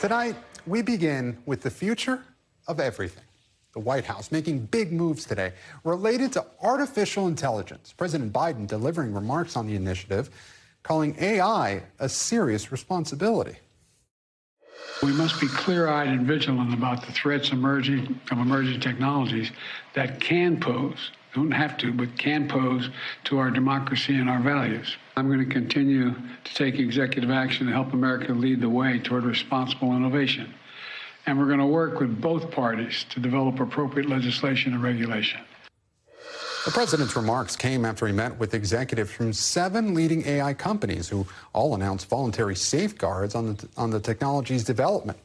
Tonight, we begin with the future of everything. The White House making big moves today related to artificial intelligence. President Biden delivering remarks on the initiative, calling AI a serious responsibility. We must be clear-eyed and vigilant about the threats emerging from emerging technologies that can pose, don't have to, but can pose to our democracy and our values. I'm going to continue to take executive action to help America lead the way toward responsible innovation. And we're going to work with both parties to develop appropriate legislation and regulation. The president's remarks came after he met with executives from 7 leading AI companies who all announced voluntary safeguards on the technology's development.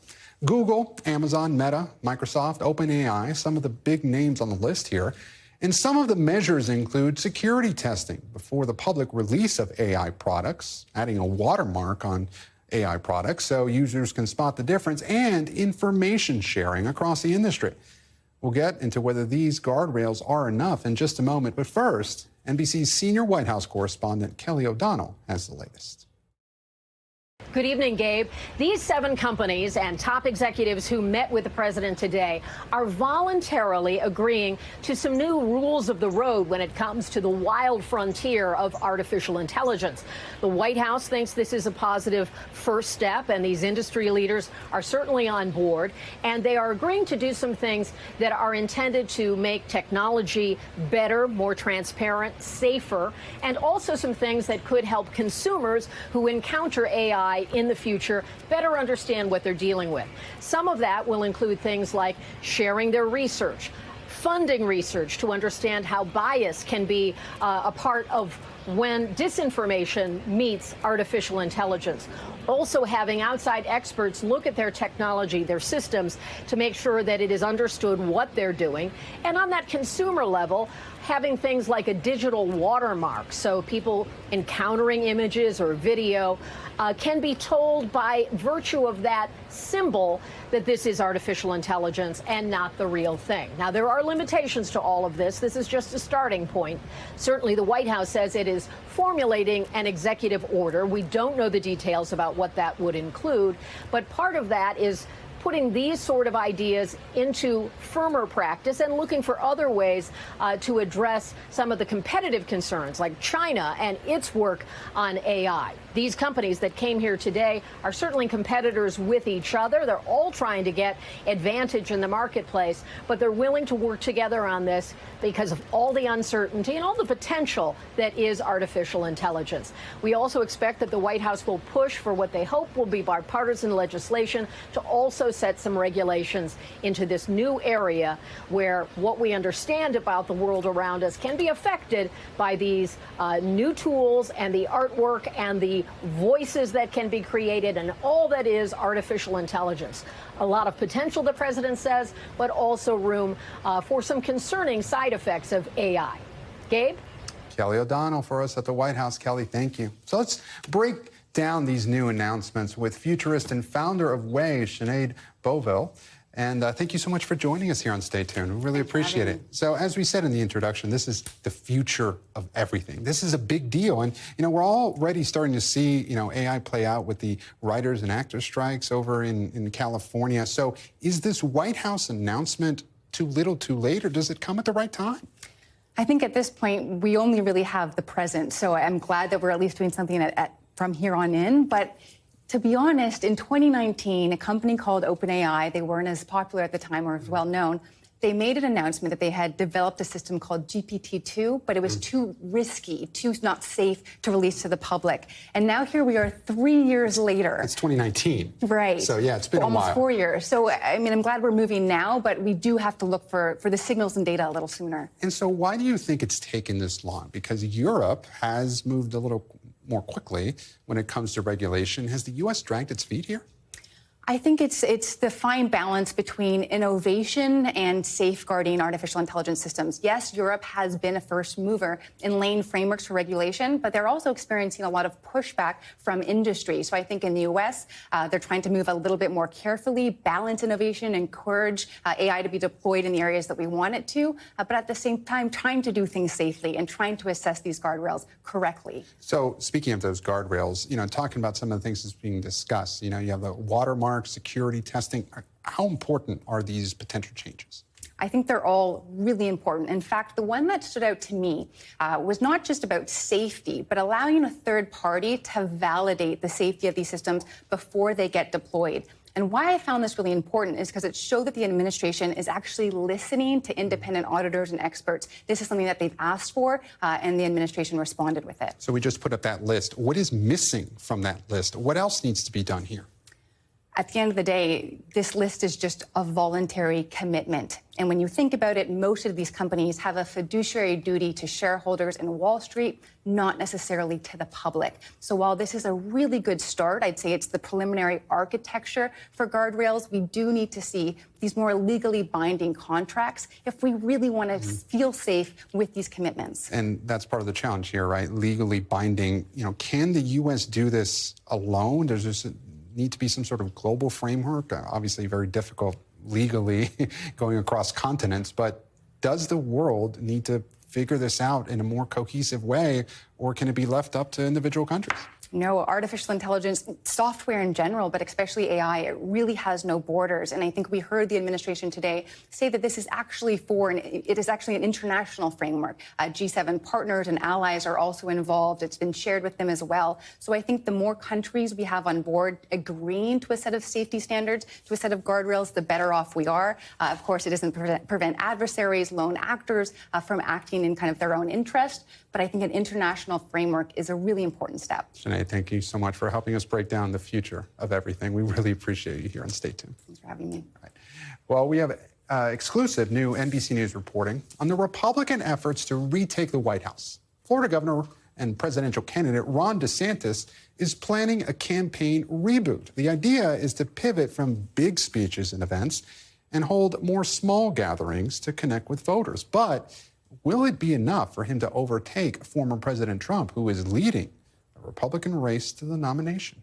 Google, Amazon, Meta, Microsoft, OpenAI, some of the big names on the list here. And some of the measures include security testing before the public release of AI products, adding a watermark on AI products so users can spot the difference, and information sharing across the industry. We'll get into whether these guardrails are enough in just a moment. But first, NBC's senior White House correspondent Kelly O'Donnell has the latest. Good evening, Gabe. These 7 companies and top executives who met with the president today are voluntarily agreeing to some new rules of the road when it comes to the wild frontier of artificial intelligence. The White House thinks this is a positive first step, and these industry leaders are certainly on board. And they are agreeing to do some things that are intended to make technology better, more transparent, safer, and also some things that could help consumers who encounter AI in the future better understand what they're dealing with. Some of that will include things like sharing their research, funding research to understand how bias can be a part of when disinformation meets artificial intelligence. Also having outside experts look at their technology, their systems, to make sure that it is understood what they're doing. And on that consumer level, having things like a digital watermark, so people encountering images or video can be told by virtue of that symbol that this is artificial intelligence and not the real thing. Now, there are limitations to all of this. This is just a starting point. Certainly, the White House says it is formulating an executive order. We don't know the details about what that would include, but part of that is putting these sort of ideas into firmer practice and looking for other ways to address some of the competitive concerns like China and its work on AI. These companies that came here today are certainly competitors with each other. They're all trying to get advantage in the marketplace, but they're willing to work together on this because of all the uncertainty and all the potential that is artificial intelligence. We also expect that the White House will push for what they hope will be bipartisan legislation to also set some regulations into this new area where what we understand about the world around us can be affected by these new tools and the artwork and the voices that can be created and all that is artificial intelligence. A lot of potential, the president says, but also room for some concerning side effects of AI. Gabe? Kelly O'Donnell for us at the White House. Kelly, thank you. So let's break down these new announcements with futurist and founder of Way, Sinead Boville. And thank you so much for joining us here on Stay Tuned. We really appreciate it. So as we said in the introduction, this is the future of everything. This is a big deal. And, we're already starting to see, AI play out with the writers and actors strikes over in California. So is this White House announcement too little too late, or does it come at the right time? I think at this point, we only really have the present. So I'm glad that we're at least doing something from here on in. But to be honest, in 2019, a company called OpenAI, they weren't as popular at the time or as well known, they made an announcement that they had developed a system called GPT-2, but it was too risky, too not safe to release to the public. And now here we are 3 years later. It's 2019. Right. So, yeah, it's been a while. Almost 4 years. So, I'm glad we're moving now, but we do have to look for the signals and data a little sooner. And so why do you think it's taken this long? Because Europe has moved a little more quickly when it comes to regulation. Has the U.S. dragged its feet here? I think it's the fine balance between innovation and safeguarding artificial intelligence systems. Yes, Europe has been a first mover in laying frameworks for regulation, but they're also experiencing a lot of pushback from industry. So I think in the U.S., they're trying to move a little bit more carefully, balance innovation, encourage AI to be deployed in the areas that we want it to, but at the same time, trying to do things safely and trying to assess these guardrails correctly. So speaking of those guardrails, talking about some of the things that's being discussed, you have the watermark trademark, security testing. How important are these potential changes? I think they're all really important. In fact, the one that stood out to me was not just about safety, but allowing a third party to validate the safety of these systems before they get deployed. And why I found this really important is because it showed that the administration is actually listening to independent auditors and experts. This is something that they've asked for, and the administration responded with it. So we just put up that list. What is missing from that list? What else needs to be done here? At the end of the day, this list is just a voluntary commitment. And when you think about it, most of these companies have a fiduciary duty to shareholders in Wall Street, not necessarily to the public. So while this is a really good start, I'd say it's the preliminary architecture for guardrails. We do need to see these more legally binding contracts if we really want to feel safe with these commitments. And that's part of the challenge here, right? Legally binding. Can the U.S. do this alone? Does this need to be some sort of global framework? Obviously very difficult legally going across continents, but does the world need to figure this out in a more cohesive way, or can it be left up to individual countries? No, artificial intelligence, software in general, but especially AI, it really has no borders. And I think we heard the administration today say that this is actually it is actually an international framework. G7 partners and allies are also involved. It's been shared with them as well. So I think the more countries we have on board agreeing to a set of safety standards, to a set of guardrails, the better off we are. Of course, it doesn't prevent adversaries, lone actors from acting in kind of their own interest. But I think an international framework is a really important step. Sinead, thank you so much for helping us break down the future of everything. We really appreciate you here on Stay Tuned. Thanks for having me. All right. Well, we have exclusive new NBC News reporting on the Republican efforts to retake the White House. Florida Governor and presidential candidate Ron DeSantis is planning a campaign reboot. The idea is to pivot from big speeches and events and hold more small gatherings to connect with voters. But will it be enough for him to overtake former President Trump, who is leading the Republican race to the nomination?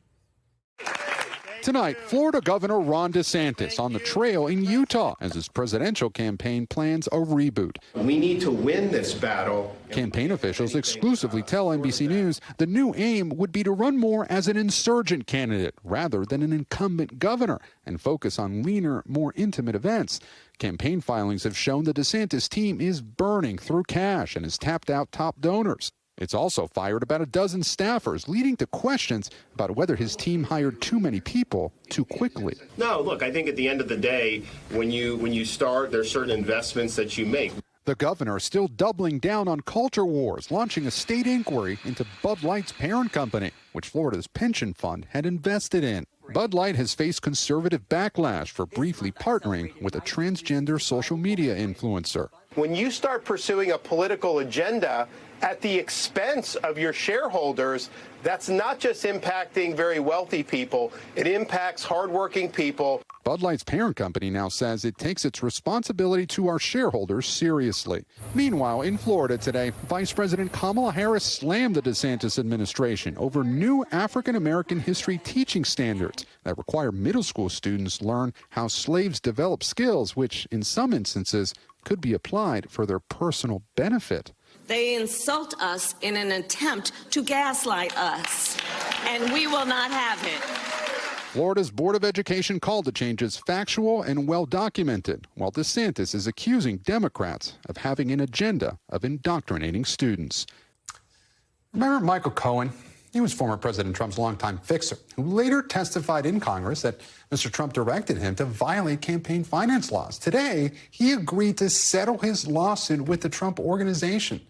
Tonight, Florida Governor Ron DeSantis on the trail in Utah as his presidential campaign plans a reboot. We need to win this battle. Campaign officials exclusively tell NBC News the new aim would be to run more as an insurgent candidate rather than an incumbent governor and focus on leaner, more intimate events. Campaign filings have shown the DeSantis team is burning through cash and has tapped out top donors. It's also fired about a dozen staffers, leading to questions about whether his team hired too many people too quickly. No, look, I think at the end of the day, when you start, there's certain investments that you make. The governor is still doubling down on culture wars, launching a state inquiry into Bud Light's parent company, which Florida's pension fund had invested in. Bud Light has faced conservative backlash for briefly partnering with a transgender social media influencer. When you start pursuing a political agenda at the expense of your shareholders, that's not just impacting very wealthy people, it impacts hardworking people. Bud Light's parent company now says it takes its responsibility to our shareholders seriously. Meanwhile, in Florida today, Vice President Kamala Harris slammed the DeSantis administration over new African-American history teaching standards that require middle school students learn how slaves developed skills, which in some instances could be applied for their personal benefit. They insult us in an attempt to gaslight us, and we will not have it. Florida's Board of Education called the changes factual and well-documented, while DeSantis is accusing Democrats of having an agenda of indoctrinating students. Remember Michael Cohen? He was former President Trump's longtime fixer, who later testified in Congress that Mr. Trump directed him to violate campaign finance laws. Today, he agreed to settle his lawsuit with the Trump organization.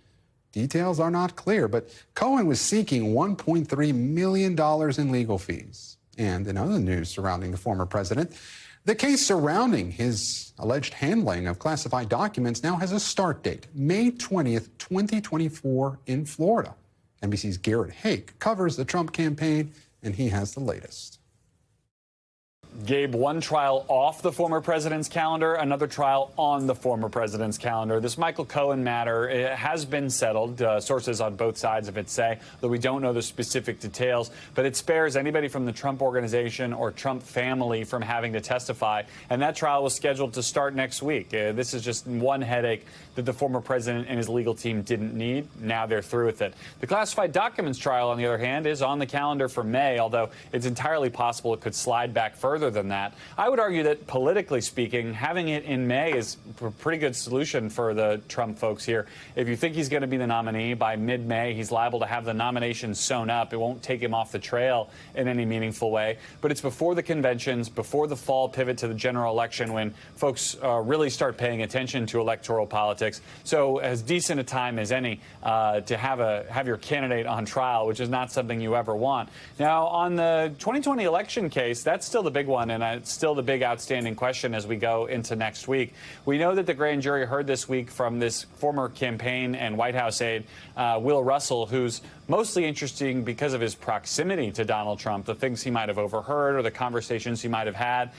Details are not clear, but Cohen was seeking $1.3 million in legal fees. And in other news surrounding the former president, the case surrounding his alleged handling of classified documents now has a start date, May 20th, 2024 in Florida. NBC's Garrett Hake covers the Trump campaign, and he has the latest. Gabe, one trial off the former president's calendar, another trial on the former president's calendar. This Michael Cohen matter, it has been settled. Sources on both sides of it say, though we don't know the specific details, but it spares anybody from the Trump organization or Trump family from having to testify. And that trial was scheduled to start next week. This is just one headache that the former president and his legal team didn't need. Now they're through with it. The classified documents trial, on the other hand, is on the calendar for May, although it's entirely possible it could slide back further further than that. I would argue that politically speaking, having it in May is a pretty good solution for the Trump folks here. If you think he's going to be the nominee by mid-May, he's liable to have the nomination sewn up. It won't take him off the trail in any meaningful way. But it's before the conventions, before the fall pivot to the general election, when folks really start paying attention to electoral politics. So as decent a time as any to have your candidate on trial, which is not something you ever want. Now, on the 2020 election case, that's still the big one, and it's still the big outstanding question as we go into next week. We know that the grand jury heard this week from this former campaign and White House aide, Will Russell, who's mostly interesting because of his proximity to Donald Trump, the things he might have overheard or the conversations he might have had.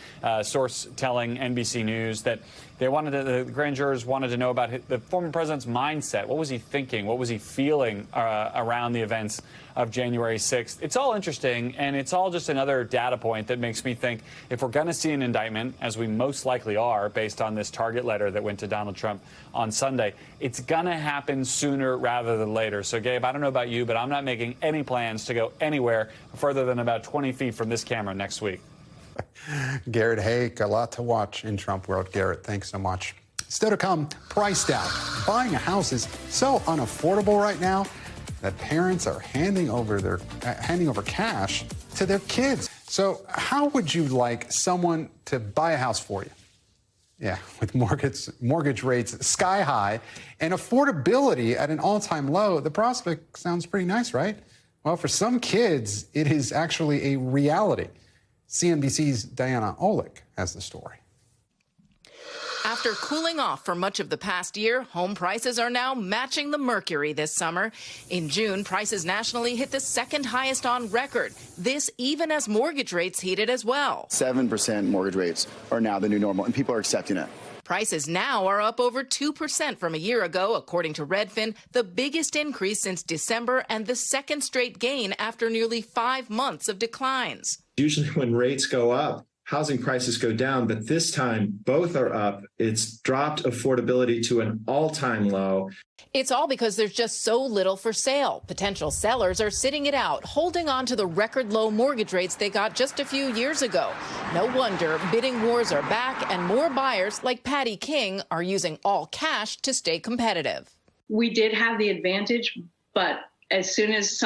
Source telling NBC News that the grand jurors wanted to know about the former president's mindset. What was he thinking? What was he feeling around the events of January 6th? It's all interesting, and it's all just another data point that makes me think if we're going to see an indictment, as we most likely are, based on this target letter that went to Donald Trump on Sunday, it's going to happen sooner rather than later. So, Gabe, I don't know about you, but I'm not making any plans to go anywhere further than about 20 feet from this camera next week. Garrett Haake, a lot to watch in Trump world. Garrett, thanks so much. Still to come, priced out. Buying a house is so unaffordable right now that parents are handing over cash to their kids. So how would you like someone to buy a house for you? Yeah, with mortgage rates sky high and affordability at an all-time low, the prospect sounds pretty nice, right? Well, for some kids, it is actually a reality. CNBC's Diana Olick has the story. After cooling off for much of the past year, home prices are now matching the mercury this summer. In June, prices nationally hit the second highest on record. This even as mortgage rates heated as well. 7% mortgage rates are now the new normal, and people are accepting it. Prices now are up over 2% from a year ago, according to Redfin, the biggest increase since December and the second straight gain after nearly 5 months of declines. Usually when rates go up, housing prices go down, but this time both are up. It's dropped affordability to an all-time low. It's all because there's just so little for sale. Potential sellers are sitting it out, holding on to the record low mortgage rates they got just a few years ago. No wonder bidding wars are back and more buyers like Patty King are using all cash to stay competitive. We did have the advantage, but as soon as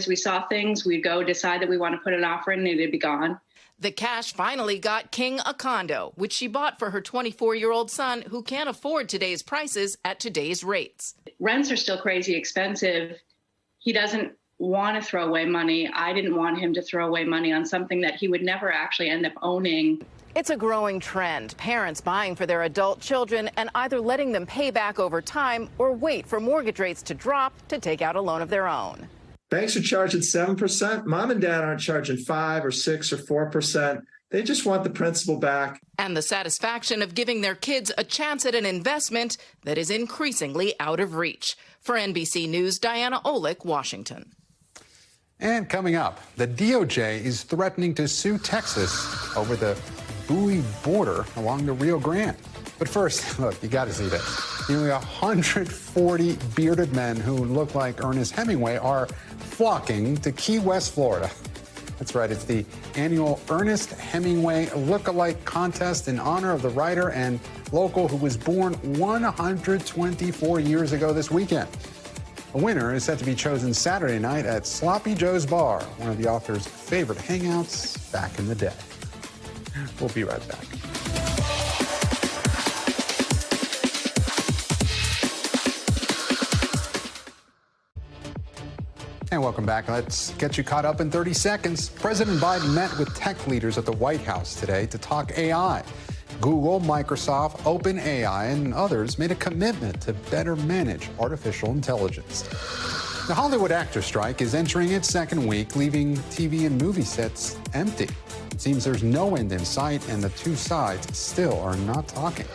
we saw things, we'd go decide that we want to put an offer in and it'd be gone. The cash finally got King a condo, which she bought for her 24-year-old son who can't afford today's prices at today's rates. Rents are still crazy expensive. He doesn't want to throw away money. I didn't want him to throw away money on something that he would never actually end up owning. It's a growing trend, parents buying for their adult children and either letting them pay back over time or wait for mortgage rates to drop to take out a loan of their own. Banks are charging 7%. Mom and dad aren't charging 5 or 6 or 4%. They just want the principal back. And the satisfaction of giving their kids a chance at an investment that is increasingly out of reach. For NBC News, Diana Olick, Washington. And coming up, the DOJ is threatening to sue Texas over the buoy border along the Rio Grande. But first, look, you got to see this. Nearly 140 bearded men who look like Ernest Hemingway are flocking to Key West, Florida. That's right, it's the annual Ernest Hemingway Look-alike Contest in honor of the writer and local who was born 124 years ago this weekend. A winner is set to be chosen Saturday night at Sloppy Joe's Bar, one of the author's favorite hangouts back in the day. We'll be right back. And welcome back. Let's get you caught up in 30 seconds. President Biden met with tech leaders at the White House today to talk AI. Google, Microsoft, OpenAI, and others made a commitment to better manage artificial intelligence. The Hollywood actor strike is entering its second week, leaving TV and movie sets empty. It seems there's no end in sight, and the two sides still are not talking.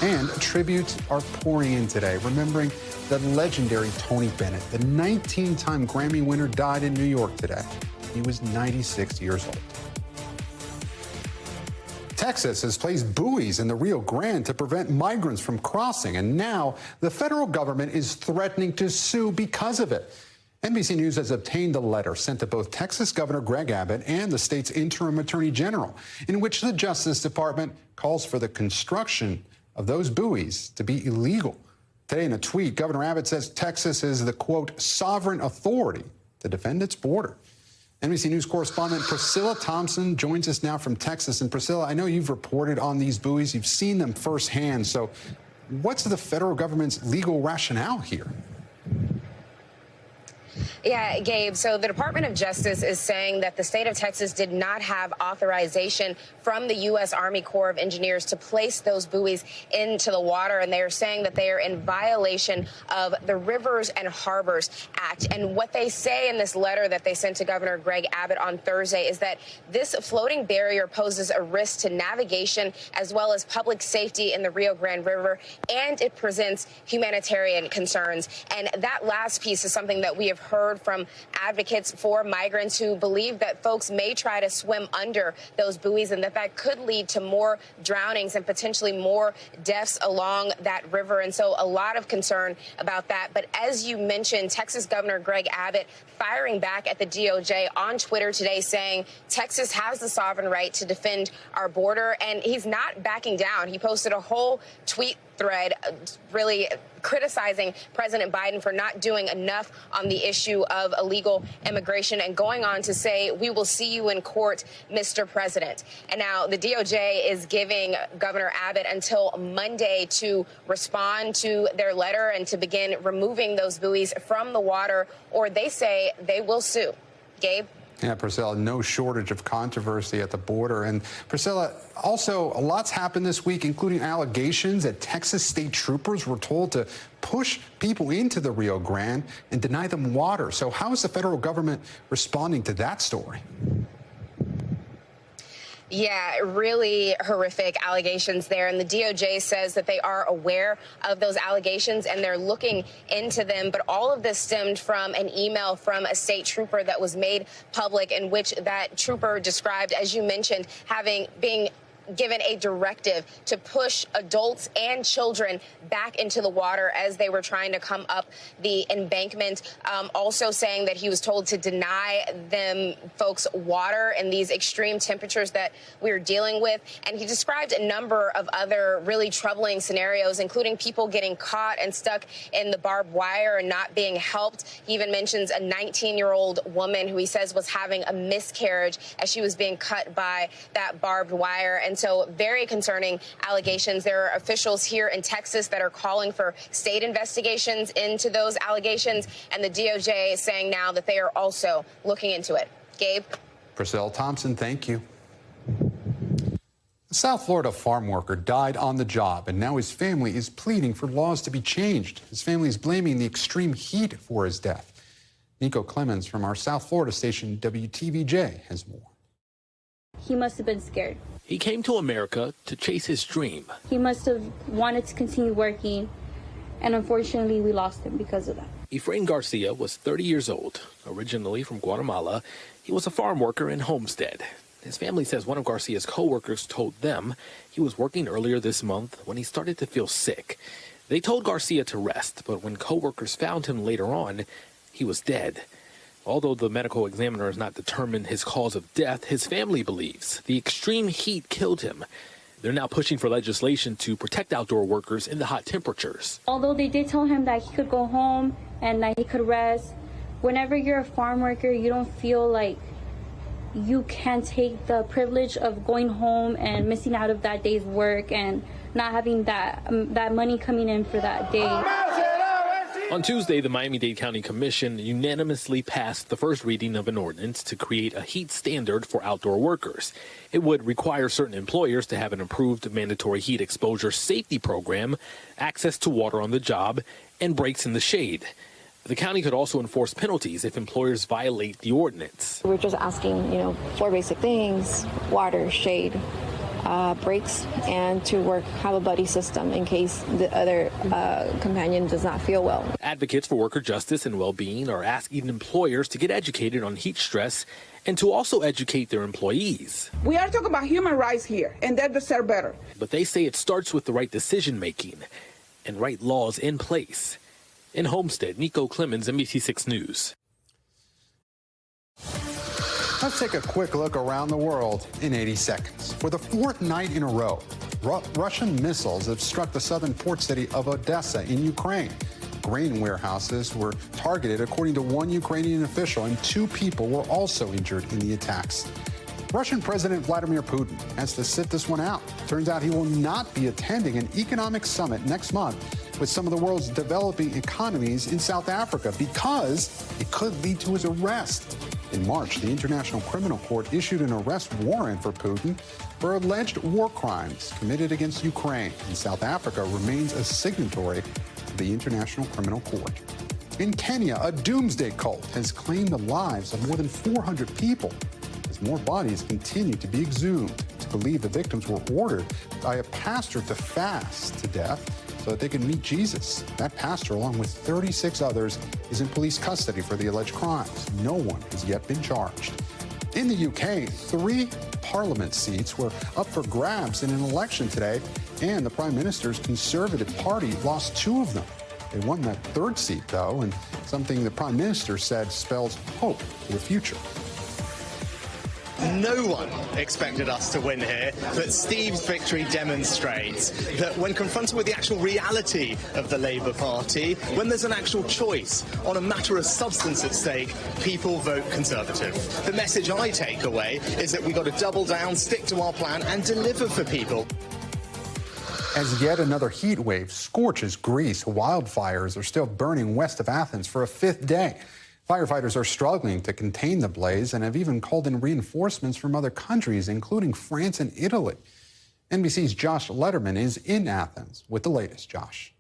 And tributes are pouring in today, remembering the legendary Tony Bennett. The 19-time Grammy winner died in New York today. He was 96 years old. Texas has placed buoys in the Rio Grande to prevent migrants from crossing, and now the federal government is threatening to sue because of it. NBC News has obtained a letter sent to both Texas Governor Greg Abbott and the state's interim attorney general, in which the Justice Department calls for the construction of those buoys to be illegal. Today in a tweet, Governor Abbott says Texas is the, quote, sovereign authority to defend its border. NBC News correspondent Priscilla Thompson joins us now from Texas. And Priscilla, I know you've reported on these buoys. You've seen them firsthand. So what's the federal government's legal rationale here? Yeah, Gabe, so the Department of Justice is saying that the state of Texas did not have authorization from the U.S. Army Corps of Engineers to place those buoys into the water, and they are saying that they are in violation of the Rivers and Harbors Act. And what they say in this letter that they sent to Governor Greg Abbott on Thursday is that this floating barrier poses a risk to navigation as well as public safety in the Rio Grande River, and it presents humanitarian concerns. And that last piece is something that we have heard from advocates for migrants who believe that folks may try to swim under those buoys and that could lead to more drownings and potentially more deaths along that river. And so a lot of concern about that. But as you mentioned, Texas Governor Greg Abbott firing back at the DOJ on Twitter today, saying Texas has the sovereign right to defend our border, and he's not backing down. He posted a whole tweet thread really criticizing President Biden for not doing enough on the issue of illegal immigration and going on to say, we will see you in court, Mr. President. And now the DOJ is giving Governor Abbott until Monday to respond to their letter and to begin removing those buoys from the water, or they say they will sue. Gabe? Yeah, Priscilla, no shortage of controversy at the border. And Priscilla, also, a lot's happened this week, including allegations that Texas state troopers were told to push people into the Rio Grande and deny them water. So how is the federal government responding to that story? Yeah, really horrific allegations there. And the DOJ says that they are aware of those allegations and they're looking into them. But all of this stemmed from an email from a state trooper that was made public, in which that trooper described, as you mentioned, being given a directive to push adults and children back into the water as they were trying to come up the embankment. Also saying that he was told to deny them folks water in these extreme temperatures that we're dealing with. And he described a number of other really troubling scenarios, including people getting caught and stuck in the barbed wire and not being helped. He even mentions a 19-year-old woman who he says was having a miscarriage as she was being cut by that barbed wire. And so very concerning allegations. There are officials here in Texas that are calling for state investigations into those allegations, and the DOJ is saying now that they are also looking into it. Gabe? Priscilla Thompson, thank you. A South Florida farm worker died on the job, and now his family is pleading for laws to be changed. His family is blaming the extreme heat for his death. Nico Clemens from our South Florida station, WTVJ, has more. He must have been scared. He came to America to chase his dream. He must have wanted to continue working, and unfortunately we lost him because of that. Efrain Garcia was 30 years old. Originally from Guatemala, he was a farm worker in Homestead. His family says one of Garcia's co-workers told them he was working earlier this month when he started to feel sick. They told Garcia to rest, but when co-workers found him later on, he was dead. Although the medical examiner has not determined his cause of death, his family believes the extreme heat killed him. They're now pushing for legislation to protect outdoor workers in the hot temperatures. Although they did tell him that he could go home and that he could rest, whenever you're a farm worker, you don't feel like you can take the privilege of going home and missing out of that day's work and not having that money coming in for that day. On Tuesday, the Miami-Dade County Commission unanimously passed the first reading of an ordinance to create a heat standard for outdoor workers. It would require certain employers to have an approved mandatory heat exposure safety program, access to water on the job, and breaks in the shade. The county could also enforce penalties if employers violate the ordinance. We're just asking, four basic things: water, shade, breaks, and to have a buddy system in case the other companion does not feel well. Advocates for worker justice and well-being are asking employers to get educated on heat stress and to also educate their employees. We are talking about human rights here, and they deserve better. But they say it starts with the right decision-making and right laws in place. In Homestead, Nico Clemens, NBC6 News. Let's take a quick look around the world in 80 seconds. For the fourth night in a row, Russian missiles have struck the southern port city of Odessa in Ukraine. Grain warehouses were targeted, according to one Ukrainian official, and 2 people were also injured in the attacks. Russian President Vladimir Putin has to sit this one out. Turns out he will not be attending an economic summit next month with some of the world's developing economies in South Africa because it could lead to his arrest. In March, the International Criminal Court issued an arrest warrant for Putin for alleged war crimes committed against Ukraine, and South Africa remains a signatory to the International Criminal Court. In Kenya, a doomsday cult has claimed the lives of more than 400 people as more bodies continue to be exhumed. To believe the victims were ordered by a pastor to fast to death so that they could meet Jesus. That pastor, along with 36 others, is in police custody for the alleged crimes. No one has yet been charged. In the UK, 3 parliament seats were up for grabs in an election today, and the Prime Minister's Conservative Party lost 2 of them. They won that 3rd seat, though, and something the Prime Minister said spells hope for the future. No one expected us to win here, but Steve's victory demonstrates that when confronted with the actual reality of the Labour Party, when there's an actual choice on a matter of substance at stake, people vote Conservative. The message I take away is that we've got to double down, stick to our plan and deliver for people. As yet another heat wave scorches Greece, wildfires are still burning west of Athens for a 5th day. Firefighters are struggling to contain the blaze and have even called in reinforcements from other countries, including France and Italy. NBC's Josh Letterman is in Athens with the latest. Josh.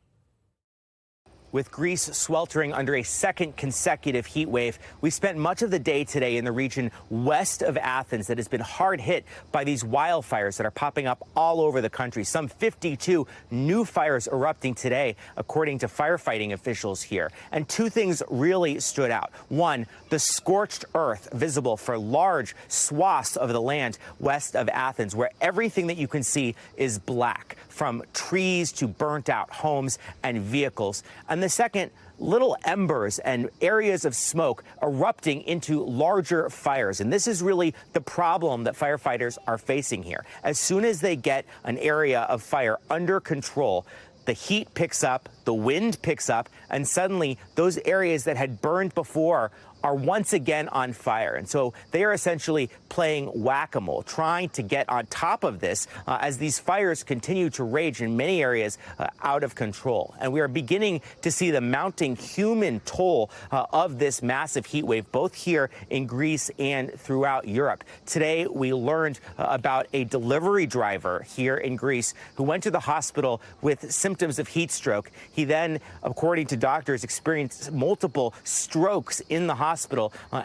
With Greece sweltering under a 2nd consecutive heat wave, we spent much of the day today in the region west of Athens that has been hard hit by these wildfires that are popping up all over the country. Some 52 new fires erupting today, according to firefighting officials here. And 2 things really stood out. One, the scorched earth visible for large swaths of the land west of Athens, where everything that you can see is black, from trees to burnt out homes and vehicles. And the second, little embers and areas of smoke erupting into larger fires. And this is really the problem that firefighters are facing here. As soon as they get an area of fire under control, the heat picks up, the wind picks up, and suddenly those areas that had burned before are once again on fire. And so they are essentially playing whack-a-mole, trying to get on top of this as these fires continue to rage in many areas out of control. And we are beginning to see the mounting human toll of this massive heat wave, both here in Greece and throughout Europe. Today, we learned about a delivery driver here in Greece who went to the hospital with symptoms of heat stroke. He then, according to doctors, experienced multiple strokes in the hospital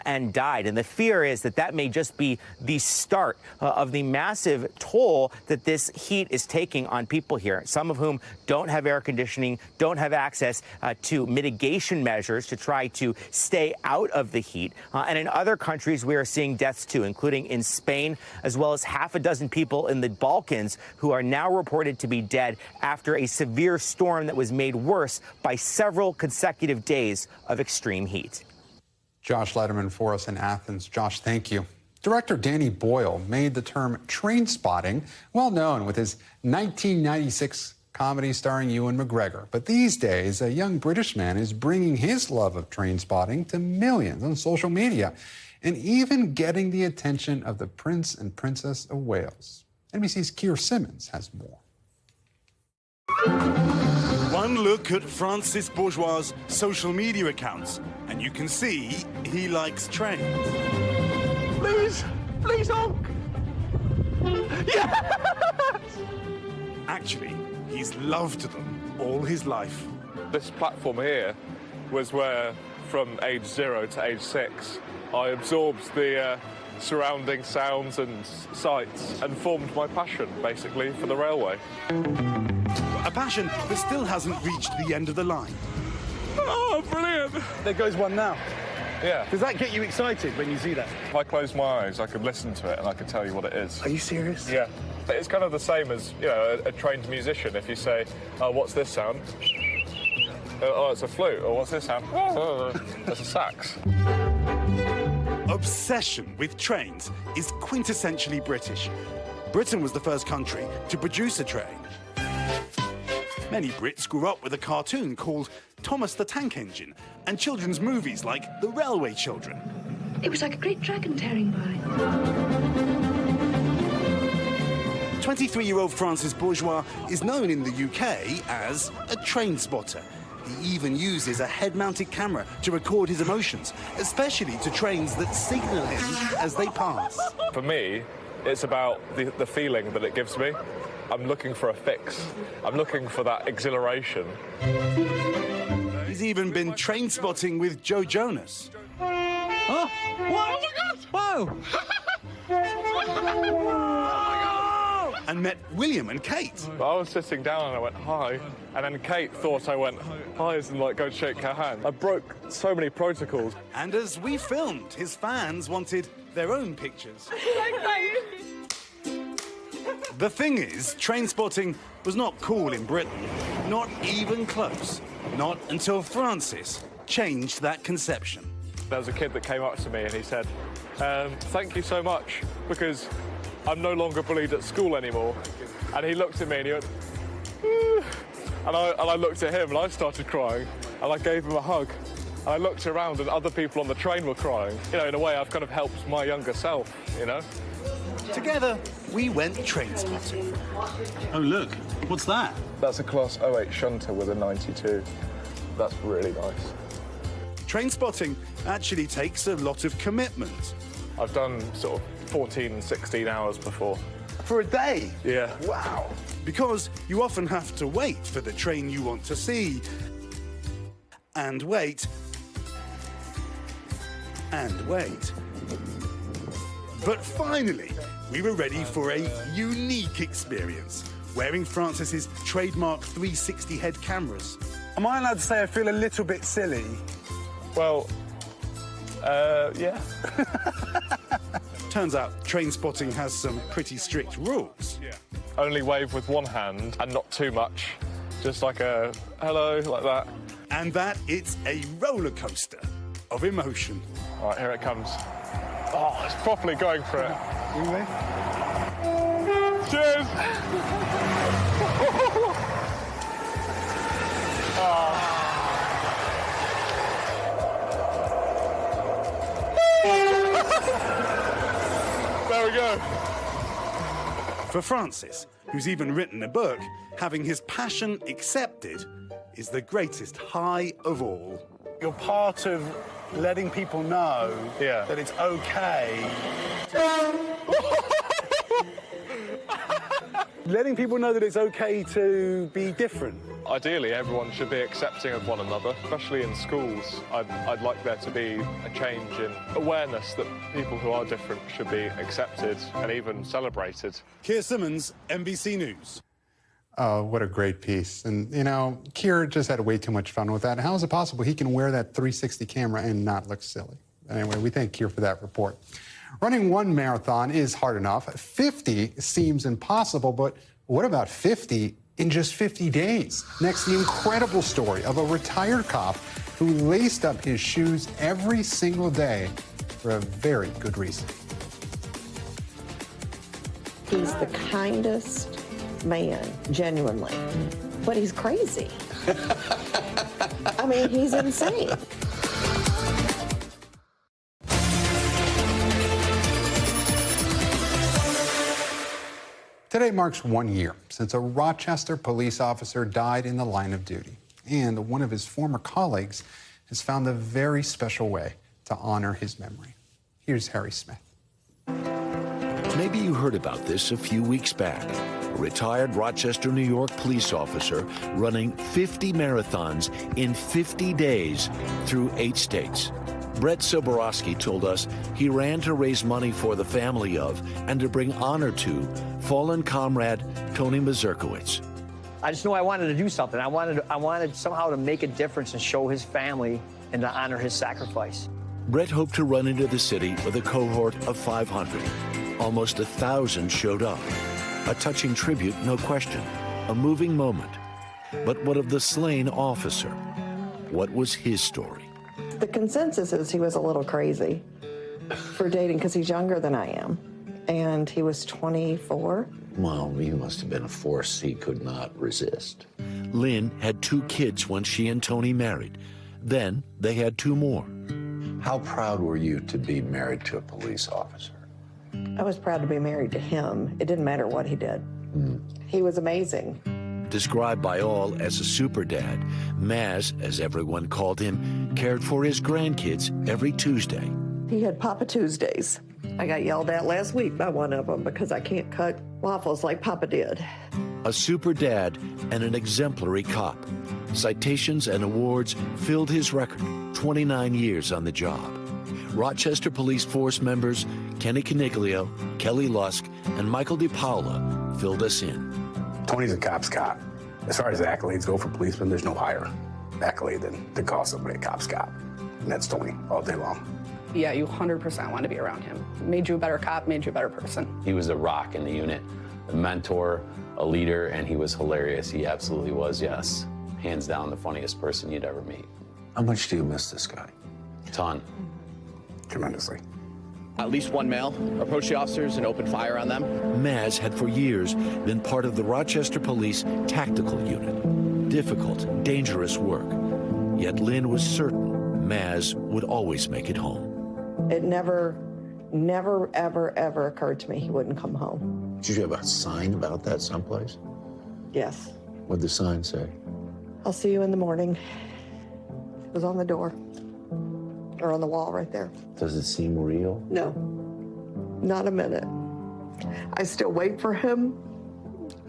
and died. And the fear is that that may just be the start of the massive toll that this heat is taking on people here, some of whom don't have air conditioning, don't have access to mitigation measures to try to stay out of the heat. And in other countries, we are seeing deaths too, including in Spain, as well as 6 people in the Balkans who are now reported to be dead after a severe storm that was made worse by several consecutive days of extreme heat. Josh Letterman for us in Athens. Josh, thank you. Director Danny Boyle made the term Trainspotting well known with his 1996 comedy starring Ewan McGregor. But these days, a young British man is bringing his love of Trainspotting to millions on social media and even getting the attention of the Prince and Princess of Wales. NBC's Keir Simmons has more. One look at Francis Bourgeois' social media accounts, and you can see he likes trains. Please honk! Yes! Actually, he's loved them all his life. This platform here was where, from age 0 to age 6, I absorbed the surrounding sounds and sights and formed my passion, basically, for the railway. A passion that still hasn't reached the end of the line. Oh, brilliant! There goes one now. Yeah. Does that get you excited when you see that? If I close my eyes, I could listen to it and I could tell you what it is. Are you serious? Yeah. It's kind of the same as, you know, a trained musician. If you say, oh, what's this sound? Oh, it's a flute. Or what's this sound? Oh, it's a sax. obsession with trains is quintessentially British. Britain was the first country to produce a train. Many Brits grew up with a cartoon called Thomas the Tank Engine and children's movies like The Railway Children. It was like a great dragon tearing by. 23-year-old Francis Bourgeois is known in the UK as a train spotter. He even uses a head-mounted camera to record his emotions, especially to trains that signal him as they pass. For me, it's about the feeling that it gives me. I'm looking for a fix. I'm looking for that exhilaration. He's even been train spotting with Joe Jonas. Oh, what? Whoa! And met William and Kate. I was sitting down and I went, hi. And then Kate thought I went, hi, as in like go shake her hand. I broke so many protocols. And as we filmed, his fans wanted their own pictures. The thing is, train spotting was not cool in Britain. Not even close. Not until Francis changed that conception. There was a kid that came up to me and he said, thank you so much, because I'm no longer bullied at school anymore. And he looked at me and he went, and I looked at him and I started crying and I gave him a hug. And I looked around and other people on the train were crying. You know, in a way, I've kind of helped my younger self, you know? Together, we went train spotting. Oh, look, what's that? That's a Class 08 shunter with a 92. That's really nice. Train spotting actually takes a lot of commitment. I've done sort of 14, 16 hours before. For a day? Yeah. Wow. Because you often have to wait for the train you want to see. And wait. And wait. But finally, we were ready for a unique experience, wearing Francis's trademark 360 head cameras. Am I allowed to say I feel a little bit silly? Well, yeah. Turns out train spotting has some pretty strict rules. Yeah. Only wave with one hand and not too much. Just like a hello, like that. And that it's a roller coaster of emotion. All right, here it comes. Oh, it's properly going for it. Really? Cheers! There we go. For Francis, who's even written a book, having his passion accepted is the greatest high of all. You're part of letting people know that it's okay. Letting people know that it's okay to be different. Ideally, everyone should be accepting of one another, especially in schools. I'd like there to be a change in awareness that people who are different should be accepted and even celebrated. Keir Simmons, NBC News. Oh, what a great piece. And, you know, Keir just had way too much fun with that. How is it possible he can wear that 360 camera and not look silly? Anyway, we thank Keir for that report. Running one marathon is hard enough. 50 seems impossible, but what about 50 in just 50 days? Next, the incredible story of a retired cop who laced up his shoes every single day for a very good reason. He's the kindest man, genuinely, but he's crazy. I mean, he's insane. Today marks 1 year since a Rochester police officer died in the line of duty. And one of his former colleagues has found a very special way to honor his memory. Here's Harry Smith. Maybe you heard about this a few weeks back. A retired Rochester, New York police officer running 50 marathons in 50 days through 8 states. Brett Soborowski told us he ran to raise money for the family of and to bring honor to fallen comrade Tony Mazurkowicz. I just knew I wanted to do something. I wanted somehow to make a difference and show his family and to honor his sacrifice. Brett hoped to run into the city with a cohort of 500. Almost 1,000 showed up. A touching tribute, no question. A moving moment. But what of the slain officer? What was his story? The consensus is he was a little crazy. for dating because he's younger than I am. And he was 24. Well, he must have been a force he could not resist. Lynn had 2 kids when she and Tony married. Then they had 2 more. How proud were you to be married to a police officer? I was proud to be married to him. It didn't matter what he did. He was amazing. Described by all as a super dad, Maz, as everyone called him, cared for his grandkids every Tuesday. He had Papa Tuesdays. I got yelled at last week by one of them because I can't cut waffles like Papa did. A super dad and an exemplary cop. Citations and awards filled his record, 29 years on the job. Rochester Police Force members Kenny Caniglio, Kelly Lusk, and Michael DiPaola filled us in. Tony's a cop's cop. As far as accolades go for policemen, there's no higher accolade than to call somebody a cop's cop. And that's Tony all day long. Yeah, you 100% want to be around him. Made you a better cop, made you a better person. He was a rock in the unit, a mentor, a leader, and he was hilarious. He absolutely was, yes. Hands down, the funniest person you'd ever meet. How much do you miss this guy? A ton. Tremendously. At least one male approached the officers and opened fire on them. Maz had for years been part of the Rochester Police Tactical Unit. Difficult, dangerous work. Yet Lynn was certain Maz would always make it home. It never, ever, ever occurred to me he wouldn't come home. Did you have a sign about that someplace? Yes. What'd the sign say? I'll see you in the morning. It was on the door. Or on the wall right there. Does it seem real? No, not a minute. I still wait for him.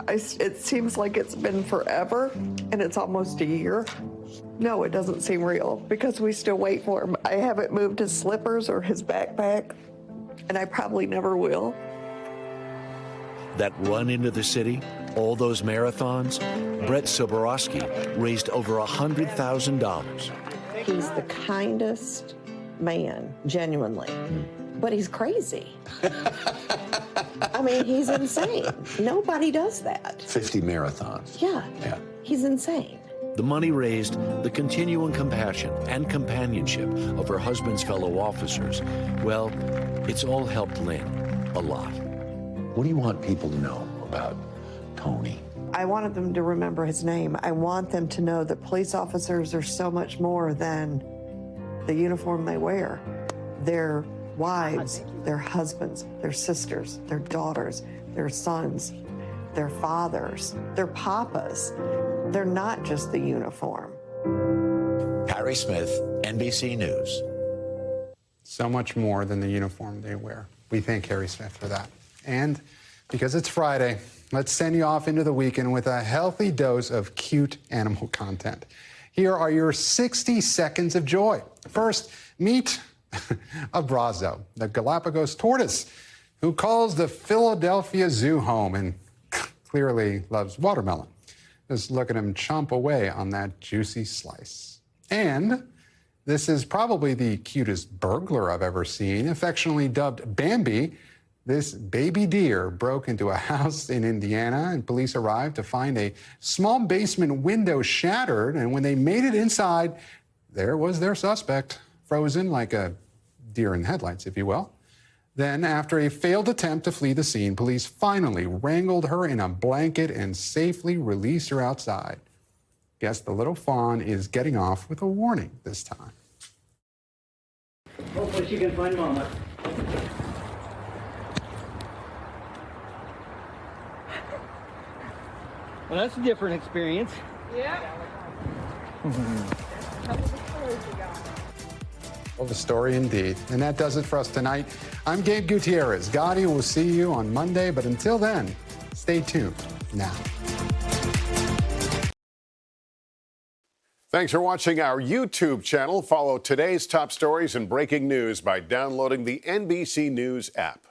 It seems like it's been forever, and it's almost a year. No, it doesn't seem real because we still wait for him. I haven't moved his slippers or his backpack, and I probably never will. That run into the city, all those marathons, Brett Soborowski raised over $100,000. He's the kindest man, genuinely, but he's crazy. I mean, he's insane. Nobody does that. 50 marathons. Yeah. He's insane. The money raised, the continuing compassion and companionship of her husband's fellow officers, well, it's all helped Lynn a lot. What do you want people to know about Tony? I wanted them to remember his name. I want them to know that police officers are so much more than the uniform they wear. Their wives, their husbands, their sisters, their daughters, their sons, their fathers, their papas. They're not just the uniform. Harry Smith, NBC News. So much more than the uniform they wear. We thank Harry Smith for that. And because it's Friday, let's send you off into the weekend with a healthy dose of cute animal content. Here are your 60 seconds of joy. First, meet Abrazo, the Galapagos tortoise, who calls the Philadelphia Zoo home and clearly loves watermelon. Just look at him chomp away on that juicy slice. And this is probably the cutest burglar I've ever seen, affectionately dubbed Bambi. This baby deer broke into a house in Indiana, and police arrived to find a small basement window shattered. And when they made it inside, there was their suspect, frozen like a deer in headlights, if you will. Then, after a failed attempt to flee the scene, police finally wrangled her in a blanket and safely released her outside. Guess the little fawn is getting off with a warning this time. Hopefully she can find Mama. Well, that's a different experience. Yeah. Well, the story indeed. And that does it for us tonight. I'm Gabe Gutierrez. Gadi will see you on Monday, but until then, stay tuned now. Thanks for watching our YouTube channel. Follow today's top stories and breaking news by downloading the NBC News app.